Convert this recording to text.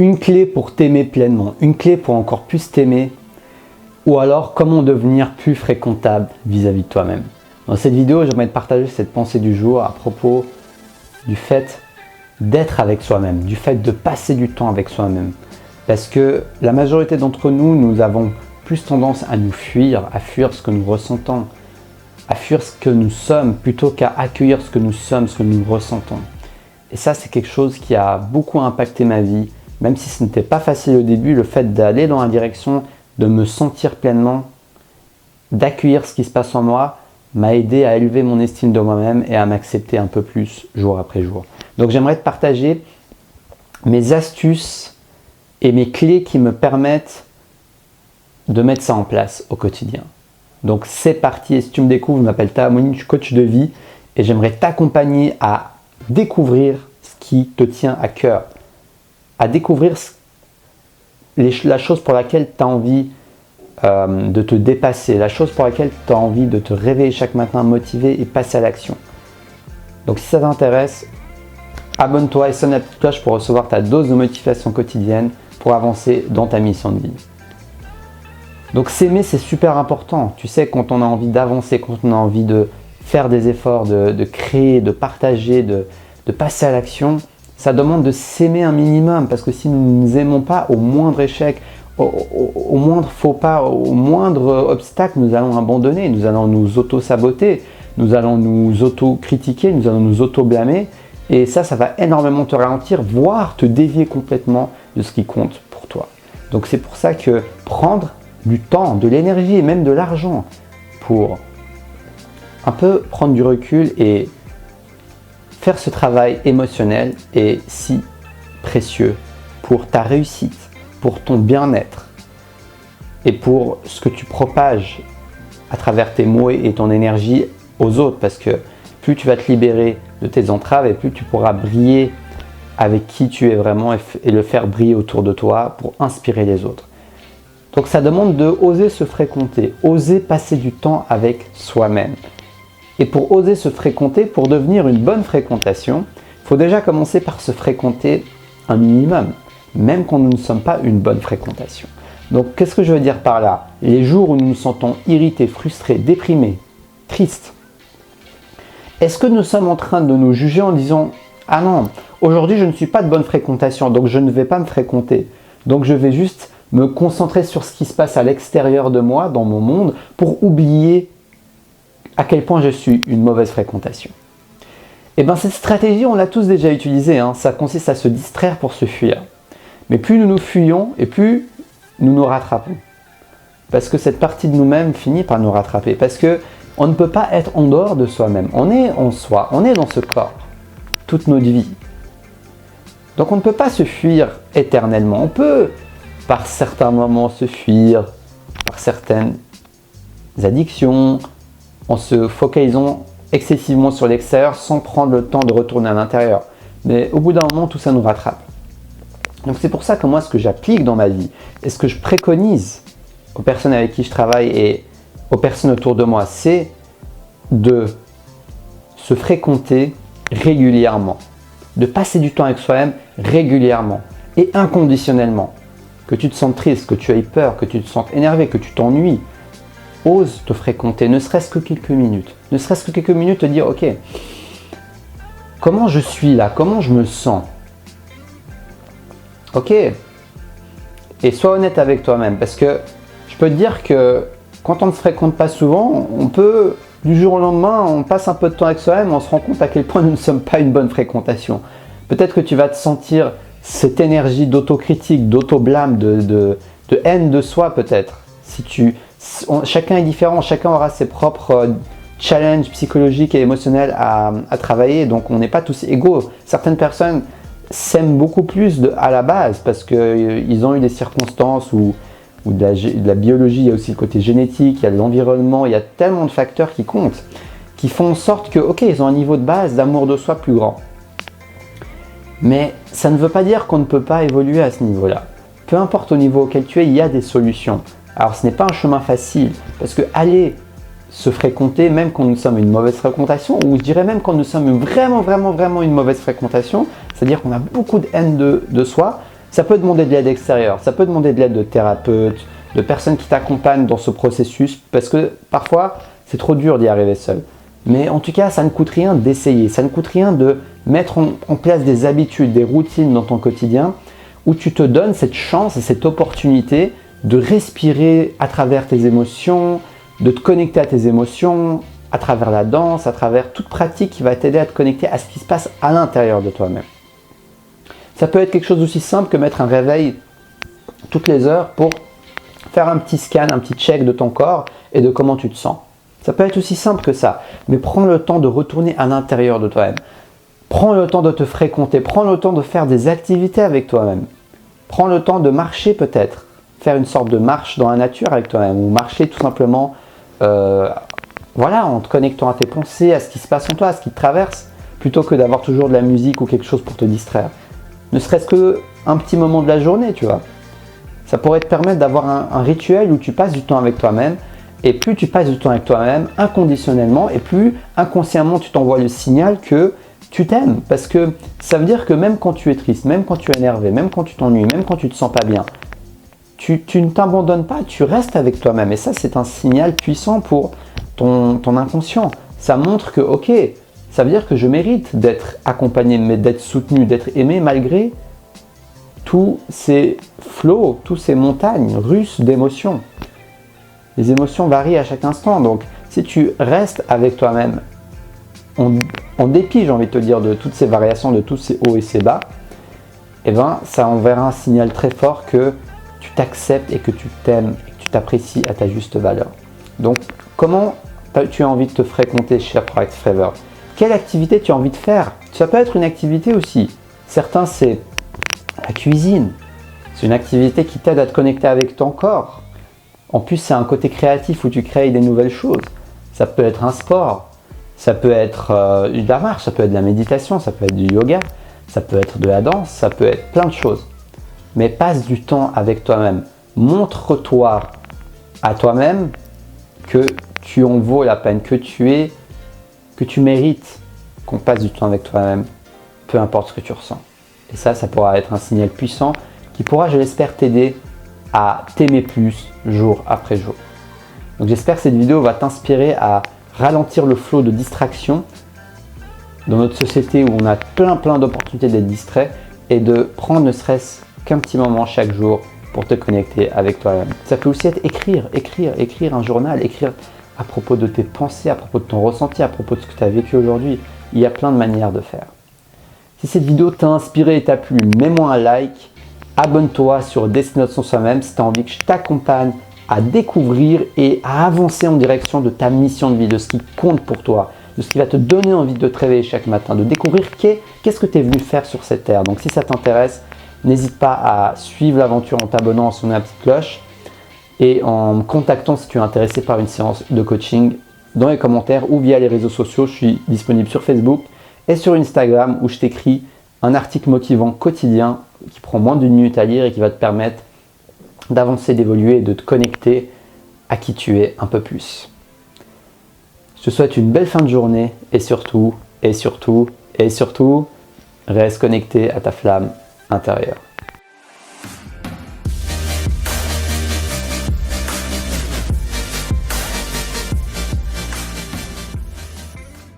une clé pour t'aimer pleinement, une clé pour encore plus t'aimer, ou alors comment devenir plus fréquentable vis-à-vis de toi-même. Dans cette vidéo, j'aimerais te partager cette pensée du jour à propos du fait d'être avec soi-même, du fait de passer du temps avec soi-même. Parce que la majorité d'entre nous, nous avons plus tendance à nous fuir, à fuir ce que nous ressentons, à fuir ce que nous sommes, plutôt qu'à accueillir ce que nous sommes, ce que nous ressentons. Et ça, c'est quelque chose qui a beaucoup impacté ma vie, même si ce n'était pas facile au début, le fait d'aller dans la direction de me sentir pleinement, d'accueillir ce qui se passe en moi, m'a aidé à élever mon estime de moi-même et à m'accepter un peu plus jour après jour. Donc j'aimerais te partager mes astuces et mes clés qui me permettent de mettre ça en place au quotidien. Donc c'est parti, et si tu me découvres, je m'appelle Taha Mouni, je suis coach de vie et j'aimerais t'accompagner à découvrir ce qui te tient à cœur, à découvrir la chose pour laquelle tu as envie de te dépasser, la chose pour laquelle tu as envie de te réveiller chaque matin motivé et passer à l'action. Donc si ça t'intéresse, abonne-toi et sonne la petite cloche pour recevoir ta dose de motivation quotidienne pour avancer dans ta mission de vie. Donc s'aimer, c'est super important. Tu sais, quand on a envie d'avancer, quand on a envie de faire des efforts, de créer, de partager, de passer à l'action, ça demande de s'aimer un minimum, parce que si nous ne nous aimons pas, au moindre échec, au moindre faux pas, au moindre obstacle, nous allons abandonner, nous allons nous auto-saboter, nous allons nous auto-critiquer, nous allons nous auto-blâmer. Et ça va énormément te ralentir, voire te dévier complètement de ce qui compte pour toi. Donc c'est pour ça que prendre du temps, de l'énergie et même de l'argent pour un peu prendre du recul et faire ce travail émotionnel est si précieux pour ta réussite, pour ton bien-être et pour ce que tu propages à travers tes mots et ton énergie aux autres, parce que plus tu vas te libérer de tes entraves et plus tu pourras briller avec qui tu es vraiment et le faire briller autour de toi pour inspirer les autres. Donc ça demande de oser se fréquenter, oser passer du temps avec soi-même. Et pour oser se fréquenter, pour devenir une bonne fréquentation, il faut déjà commencer par se fréquenter un minimum, même quand nous ne sommes pas une bonne fréquentation. Donc qu'est-ce que je veux dire par là? Les jours où nous nous sentons irrités, frustrés, déprimés, tristes, est-ce que nous sommes en train de nous juger en disant « Ah non, aujourd'hui je ne suis pas de bonne fréquentation, donc je ne vais pas me fréquenter. Donc je vais juste me concentrer sur ce qui se passe à l'extérieur de moi, dans mon monde, pour oublier à quel point je suis une mauvaise fréquentation. » Et bien cette stratégie, on l'a tous déjà utilisée, hein. Ça consiste à se distraire pour se fuir. Mais plus nous nous fuyons et plus nous nous rattrapons. Parce que cette partie de nous-mêmes finit par nous rattraper. Parce que on ne peut pas être en dehors de soi-même. On est en soi, on est dans ce corps, toute notre vie. Donc on ne peut pas se fuir éternellement. On peut, par certains moments, se fuir, par certaines addictions, en se focalisant excessivement sur l'extérieur sans prendre le temps de retourner à l'intérieur. Mais au bout d'un moment, tout ça nous rattrape. Donc c'est pour ça que moi, ce que j'applique dans ma vie et ce que je préconise aux personnes avec qui je travaille et aux personnes autour de moi, c'est de se fréquenter régulièrement, de passer du temps avec soi-même régulièrement et inconditionnellement. Que tu te sentes triste, que tu aies peur, que tu te sentes énervé, que tu t'ennuies, ose te fréquenter, ne serait-ce que quelques minutes. Ne serait-ce que quelques minutes, te dire, ok, comment je suis là, comment je me sens? Ok, et sois honnête avec toi-même, parce que je peux te dire que quand on ne se fréquente pas souvent, on peut, du jour au lendemain, on passe un peu de temps avec soi-même, on se rend compte à quel point nous ne sommes pas une bonne fréquentation. Peut-être que tu vas te sentir cette énergie d'autocritique, d'auto-blâme, de haine de soi peut-être. Chacun est différent, chacun aura ses propres challenges psychologiques et émotionnels à travailler, donc on n'est pas tous égaux. Certaines personnes s'aiment beaucoup plus à la base parce qu'ils ont eu des circonstances ou de la biologie, il y a aussi le côté génétique, il y a de l'environnement, il y a tellement de facteurs qui comptent, qui font en sorte que, ok, ils ont un niveau de base d'amour de soi plus grand. Mais ça ne veut pas dire qu'on ne peut pas évoluer à ce niveau-là. Peu importe au niveau auquel tu es, il y a des solutions. Alors ce n'est pas un chemin facile, parce que aller se fréquenter, même quand nous sommes une mauvaise fréquentation, ou je dirais même quand nous sommes vraiment une mauvaise fréquentation, c'est-à-dire qu'on a beaucoup de haine de soi, Ça peut demander de l'aide extérieure, ça peut demander de l'aide de thérapeutes, de personnes qui t'accompagnent dans ce processus, parce que parfois, c'est trop dur d'y arriver seul. Mais en tout cas, ça ne coûte rien d'essayer, ça ne coûte rien de mettre en place des habitudes, des routines dans ton quotidien, où tu te donnes cette chance et cette opportunité de respirer à travers tes émotions, de te connecter à tes émotions, à travers la danse, à travers toute pratique qui va t'aider à te connecter à ce qui se passe à l'intérieur de toi-même. Ça peut être quelque chose d'aussi simple que mettre un réveil toutes les heures pour faire un petit scan, un petit check de ton corps et de comment tu te sens. Ça peut être aussi simple que ça, mais prends le temps de retourner à l'intérieur de toi-même. Prends le temps de te fréquenter, prends le temps de faire des activités avec toi-même. Prends le temps de marcher peut-être, faire une sorte de marche dans la nature avec toi-même, ou marcher tout simplement en te connectant à tes pensées, à ce qui se passe en toi, à ce qui te traverse, plutôt que d'avoir toujours de la musique ou quelque chose pour te distraire. Ne serait-ce qu'un petit moment de la journée, tu vois. Ça pourrait te permettre d'avoir un rituel où tu passes du temps avec toi-même, et plus tu passes du temps avec toi-même inconditionnellement, et plus inconsciemment tu t'envoies le signal que tu t'aimes. Parce que ça veut dire que même quand tu es triste, même quand tu es énervé, même quand tu t'ennuies, même quand tu te sens pas bien, tu ne t'abandonnes pas, tu restes avec toi-même. Et ça, c'est un signal puissant pour ton inconscient. Ça montre que, ok, ça veut dire que je mérite d'être accompagné, mais d'être soutenu, d'être aimé malgré tous ces flots, toutes ces montagnes russes d'émotions. Les émotions varient à chaque instant. Donc, si tu restes avec toi-même, en dépit, j'ai envie de te dire, de toutes ces variations, de tous ces hauts et ces bas, eh ben, ça enverra un signal très fort que tu t'acceptes et que tu t'aimes et que tu t'apprécies à ta juste valeur. Donc, comment tu as envie de te fréquenter, cher Proactive Forever? Quelle activité tu as envie de faire? Ça peut être une activité aussi. Certains, c'est la cuisine. C'est une activité qui t'aide à te connecter avec ton corps. En plus, c'est un côté créatif où tu crées des nouvelles choses. Ça peut être un sport, ça peut être de la marche, ça peut être de la méditation, ça peut être du yoga, ça peut être de la danse, ça peut être plein de choses. Mais passe du temps avec toi-même. Montre-toi à toi-même que tu en vaux la peine, que tu mérites qu'on passe du temps avec toi-même, peu importe ce que tu ressens. Et ça pourra être un signal puissant qui pourra, je l'espère, t'aider à t'aimer plus jour après jour. Donc j'espère que cette vidéo va t'inspirer à ralentir le flot de distraction dans notre société où on a plein d'opportunités d'être distrait et de prendre ne serait-ce qu'un petit moment chaque jour pour te connecter avec toi-même. Ça peut aussi être écrire un journal, écrire à propos de tes pensées, à propos de ton ressenti, à propos de ce que tu as vécu aujourd'hui. Il y a plein de manières de faire. Si cette vidéo t'a inspiré et t'a plu, mets-moi un like, abonne-toi sur Destination Soi-même si tu as envie que je t'accompagne à découvrir et à avancer en direction de ta mission de vie, de ce qui compte pour toi, de ce qui va te donner envie de te réveiller chaque matin, de découvrir qu'est-ce que tu es venu faire sur cette terre. Donc si ça t'intéresse, n'hésite pas à suivre l'aventure en t'abonnant, en sonnant la petite cloche et en me contactant si tu es intéressé par une séance de coaching dans les commentaires ou via les réseaux sociaux. Je suis disponible sur Facebook et sur Instagram où je t'écris un article motivant quotidien qui prend moins d'une minute à lire et qui va te permettre d'avancer, d'évoluer et de te connecter à qui tu es un peu plus. Je te souhaite une belle fin de journée et surtout, reste connecté à ta flamme intérieure.